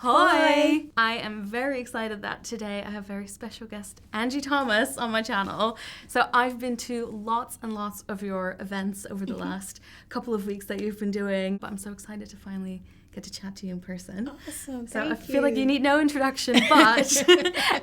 Hi! I am very excited that today I have a very special guest, Angie Thomas, on my channel. So I've been to lots and lots of your events over the last couple of weeks that you've been doing, but I'm so excited to finally get to chat to you in person. Awesome, so I feel like you need no introduction, but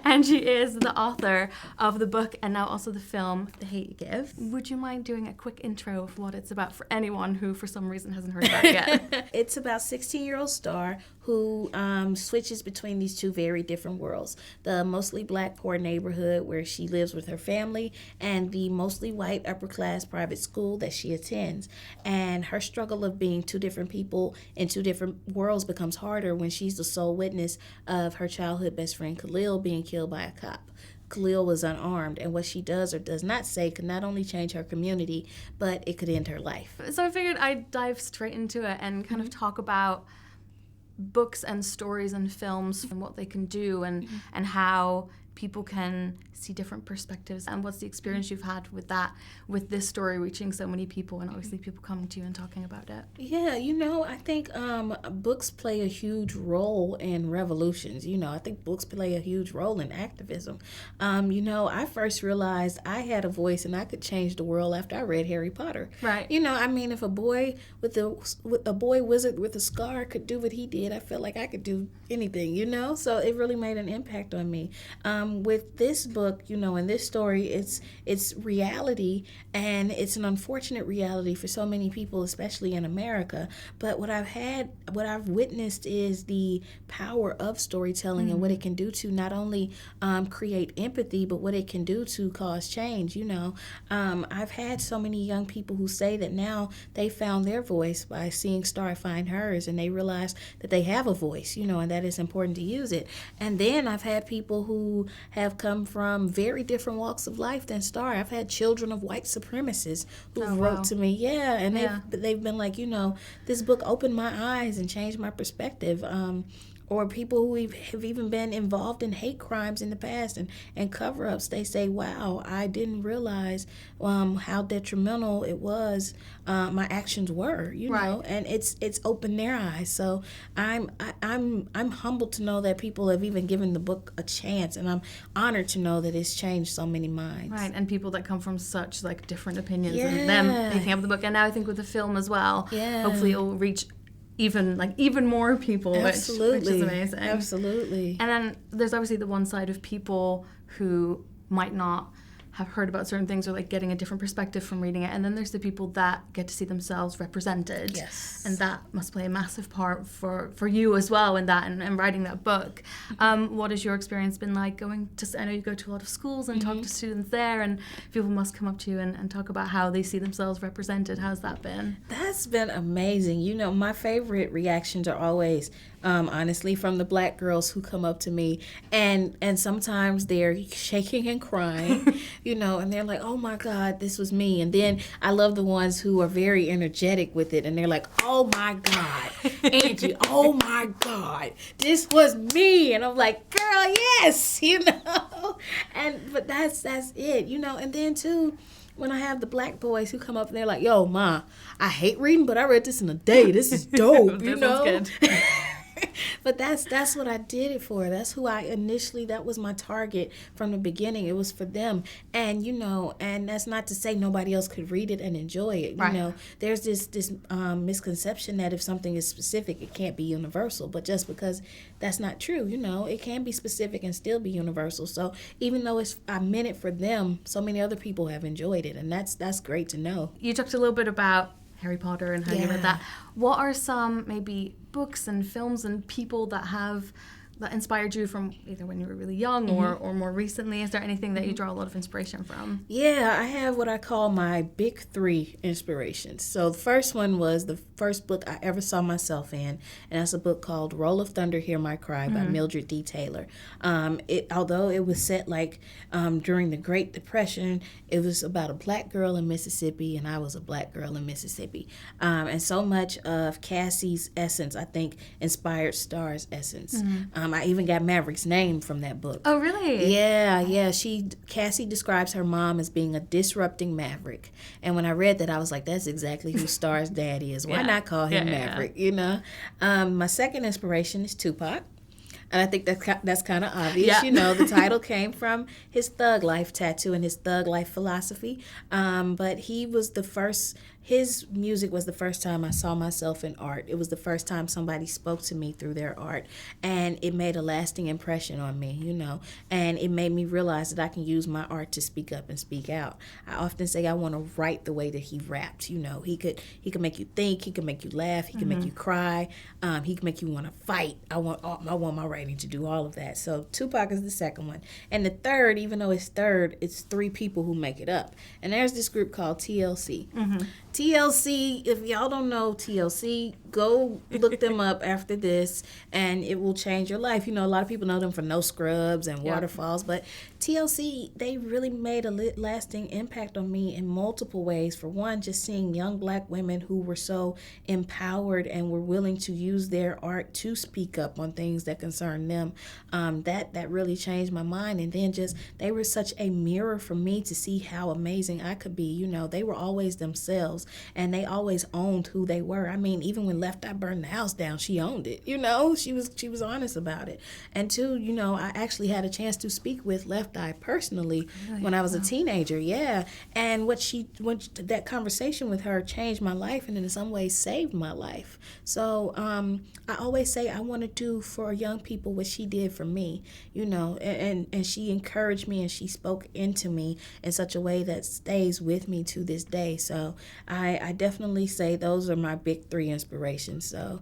Angie is the author of the book and now also the film, The Hate You Give. Would you mind doing a quick intro of what it's about for anyone who for some reason hasn't heard about it yet? It's about 16-year-old Star who switches between these two very different worlds. The mostly black poor neighborhood where she lives with her family and the mostly white upper class private school that she attends. And her struggle of being two different people in two different worlds becomes harder when she's the sole witness of her childhood best friend Khalil being killed by a cop. Khalil was unarmed, and what she does or does not say could not only change her community, but it could end her life. So I figured I'd dive straight into it and kind of talk about books and stories and films and what they can do and how people can see different perspectives and what's the experience you've had with that, with this story reaching so many people and obviously people coming to you and talking about it. Yeah, I think books play a huge role in revolutions. I think books play a huge role in activism. I first realized I had a voice and I could change the world after I read Harry Potter. Right. If a boy wizard with a scar could do what he did, I felt like I could do anything, So it really made an impact on me. With this book, in this story, it's reality, and it's an unfortunate reality for so many people, especially in America. But what I've witnessed is the power of storytelling and what it can do to not only create empathy, but what it can do to cause change. I've had so many young people who say that now they found their voice by seeing Star find hers, and they realize that they have a voice, and that it's important to use it. And then I've had people who have come from very different walks of life than Star. I've had children of white supremacists who wrote to me, and they've been like, this book opened my eyes and changed my perspective. Or people who have even been involved in hate crimes in the past and cover-ups, they say, wow, I didn't realize how detrimental it was, my actions were, know, and it's opened their eyes. So I'm humbled to know that people have even given the book a chance, and I'm honored to know that it's changed so many minds. Right, and people that come from such different opinions and them picking up the book. And now I think with the film as well, hopefully it'll reach even more people, which is amazing. Absolutely. And then there's obviously the one side of people who might not have heard about certain things or getting a different perspective from reading it, and then there's the people that get to see themselves represented. Yes. And that must play a massive part for you as well in that and writing that book. What has your experience been like going to, I know you go to a lot of schools and talk to students there, and people must come up to you and talk about how they see themselves represented. How's that been? That's been amazing. My favorite reactions are always honestly, from the black girls who come up to me, and sometimes they're shaking and crying, and they're like, oh my God, this was me. And then I love the ones who are very energetic with it, and they're like, oh my God, Angie, oh my God, this was me. And I'm like, girl, yes, but that's it, and then too, when I have the black boys who come up and they're like, yo, Ma, I hate reading, but I read this in a day. This is dope, This sounds good. But that's what I did it for. That's who that was my target from the beginning. It was for them. And, and that's not to say nobody else could read it and enjoy it. Right. There's this misconception that if something is specific, it can't be universal. But just because that's not true, it can be specific and still be universal. So even though I meant it for them, so many other people have enjoyed it. And that's great to know. You talked a little bit about Harry Potter and how you read that. What are some maybe books and films and people that inspired you from either when you were really young or more recently? Is there anything that you draw a lot of inspiration from? Yeah, I have what I call my big three inspirations. So the first one was the first book I ever saw myself in, and that's a book called Roll of Thunder, Hear My Cry by Mildred D. Taylor. Although it was set during the Great Depression, it was about a black girl in Mississippi, and I was a black girl in Mississippi. And so much of Cassie's essence, I think, inspired Star's essence. I even got Maverick's name from that book. Oh, really? Yeah. Cassie describes her mom as being a disrupting maverick. And when I read that, I was like, that's exactly who Star's daddy is. Why not call him Maverick, you know? My second inspiration is Tupac. And I think that's kind of obvious. Yeah. You know, the title came from his thug life tattoo and his thug life philosophy. But he was the first. His music was the first time I saw myself in art. It was the first time somebody spoke to me through their art. And it made a lasting impression on me, you know. And it made me realize that I can use my art to speak up and speak out. I often say I want to write the way that he rapped, you know. He could make you think, he could make you laugh, he could make you cry, he could make you want to fight. I want my writing to do all of that. So Tupac is the second one. And the third, even though it's third, it's three people who make it up. And there's this group called TLC. TLC, if y'all don't know TLC, go look them up after this and it will change your life. You know, a lot of people know them for No Scrubs and Waterfalls, but TLC, they really made a lasting impact on me in multiple ways. For one, just seeing young black women who were so empowered and were willing to use their art to speak up on things that concern them. That really changed my mind. And then just, they were such a mirror for me to see how amazing I could be. You know, they were always themselves and they always owned who they were. I mean, even when Left Eye burned the house down, she owned it. You know, she was honest about it. And two, you know, I actually had a chance to speak with Left Eye personally when I was a teenager. Yeah. And that conversation with her changed my life and in some ways saved my life. So I always say I want to do for young people what she did for me, you know, and she encouraged me and she spoke into me in such a way that stays with me to this day. So I definitely say those are my big three inspirations. So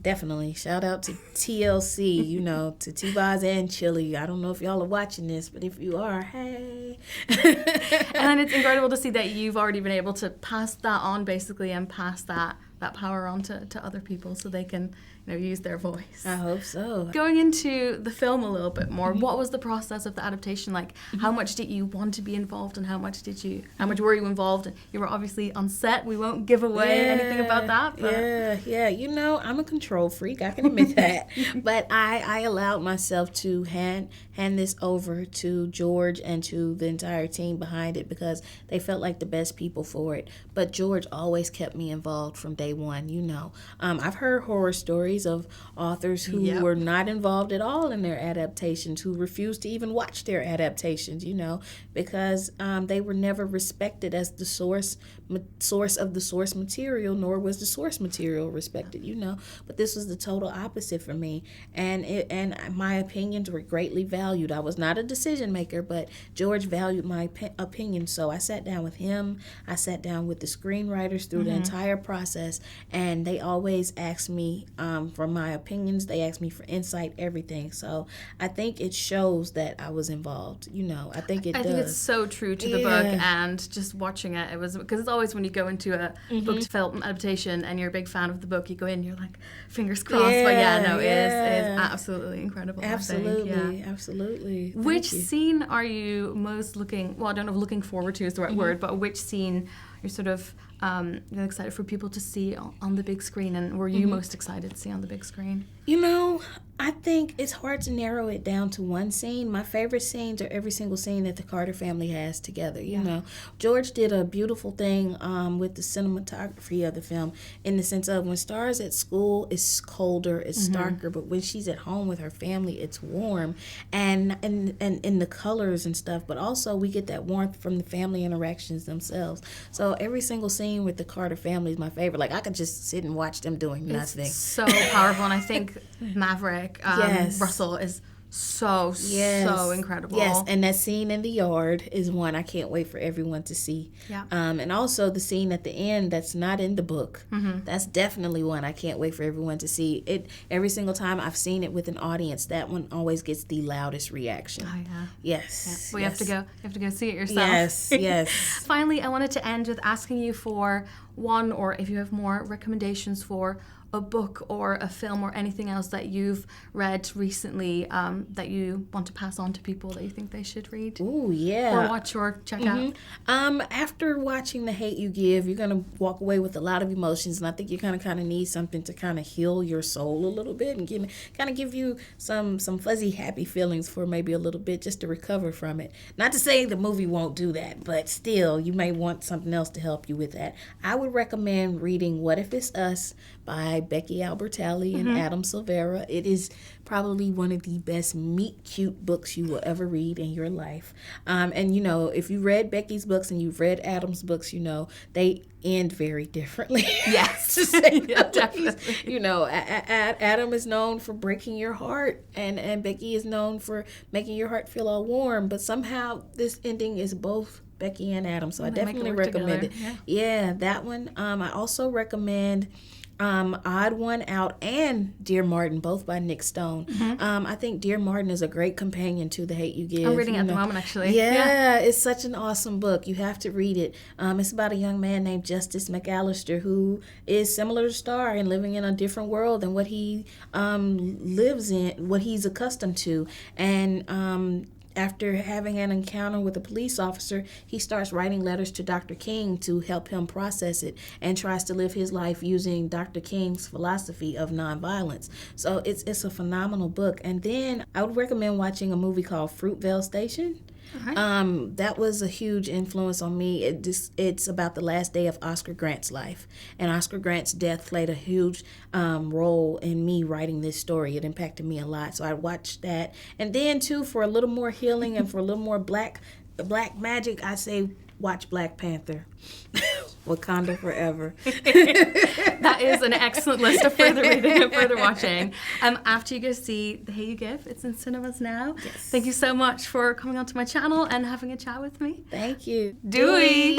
definitely shout out to TLC, you know, to T-Boz and Chili. I don't know if y'all are watching this, but if you are, hey. And it's incredible to see that you've already been able to pass that on basically and pass that power on to other people so they can, you know, use their voice. I hope so. Going into the film a little bit more, what was the process of the adaptation like? How much did you want to be involved and how much were you involved? You were obviously on set. We won't give away anything about that. But. Yeah. You know, I'm a control freak. I can admit that. But I allowed myself to hand this over to George and to the entire team behind it because they felt like the best people for it. But George always kept me involved from day one, you know. I've heard horror stories of authors who were not involved at all in their adaptations, who refused to even watch their adaptations, you know, because they were never respected as the source of the source material, nor was the source material respected, you know. But this was the total opposite for me, and my opinions were greatly valued. I was not a decision maker, but George valued my opinion, so I sat down with him. I sat down with the screenwriters through the entire process, and they always asked me for my opinions. They asked me for insight, everything. So I think it shows that I was involved. You know, I think it does. I think it's so true to the book, and just watching it, it was because it's always when you go into a book to film adaptation and you're a big fan of the book, you go in, you're like fingers crossed. But it is absolutely incredible. Absolutely. Which scene are you most looking? Well, I don't know if looking forward to is the right word, but which scene you're sort of excited for people to see on the big screen, and were you most excited to see on the big screen? You know, I think it's hard to narrow it down to one scene. My favorite scenes are every single scene that the Carter family has together. You know, George did a beautiful thing with the cinematography of the film in the sense of when Star's at school, it's colder, it's darker, but when she's at home with her family, it's warm, and in the colors and stuff. But also we get that warmth from the family interactions themselves. So every single scene with the Carter family is my favorite. Like I could just sit and watch them doing nothing. It's so powerful, and I think Maverick, Russell is so incredible. Yes, and that scene in the yard is one I can't wait for everyone to see. Yeah. And also the scene at the end that's not in the book. That's definitely one I can't wait for everyone to see. It every single time I've seen it with an audience, that one always gets the loudest reaction. Oh yeah. Yes. Well, you have to go see it yourself. Yes. Finally, I wanted to end with asking you for one, or if you have more recommendations for a book or a film or anything else that you've read recently that you want to pass on to people that you think they should read. Ooh, yeah. Or watch or check out. After watching The Hate U Give, you're going to walk away with a lot of emotions, and I think you kind of need something to kind of heal your soul a little bit and give you some fuzzy happy feelings for maybe a little bit just to recover from it. Not to say the movie won't do that, but still, you may want something else to help you with that. I would recommend reading What If It's Us by Becky Albertalli and Adam Silvera. It is probably one of the best meet-cute books you will ever read in your life. And, you know, if you read Becky's books and you've read Adam's books, you know, they end very differently. Yes. Yeah, definitely. You know, Adam is known for breaking your heart, and Becky is known for making your heart feel all warm. But somehow this ending is both Becky and Adam. So I definitely recommend it. Yeah, that one. I also recommend Odd One Out and Dear Martin, both by Nick Stone. I think Dear Martin is a great companion to The Hate You Give. I'm reading it at the moment, actually. Yeah, it's such an awesome book. You have to read it. It's about a young man named Justice McAllister who is similar to Star and living in a different world than what he lives in, what he's accustomed to. And after having an encounter with a police officer, he starts writing letters to Dr. King to help him process it and tries to live his life using Dr. King's philosophy of nonviolence. So it's a phenomenal book. And then I would recommend watching a movie called Fruitvale Station. That was a huge influence on me. It's about the last day of Oscar Grant's life, and Oscar Grant's death played a huge role in me writing this story. It impacted me a lot, so I watched that. And then too, for a little more healing and for a little more black magic, I say watch Black Panther. Wakanda Forever. That is an excellent list of further reading and further watching. After you go see The Hate You Give, it's in cinemas now. Yes. Thank you so much for coming onto my channel and having a chat with me. Thank you. Dewey.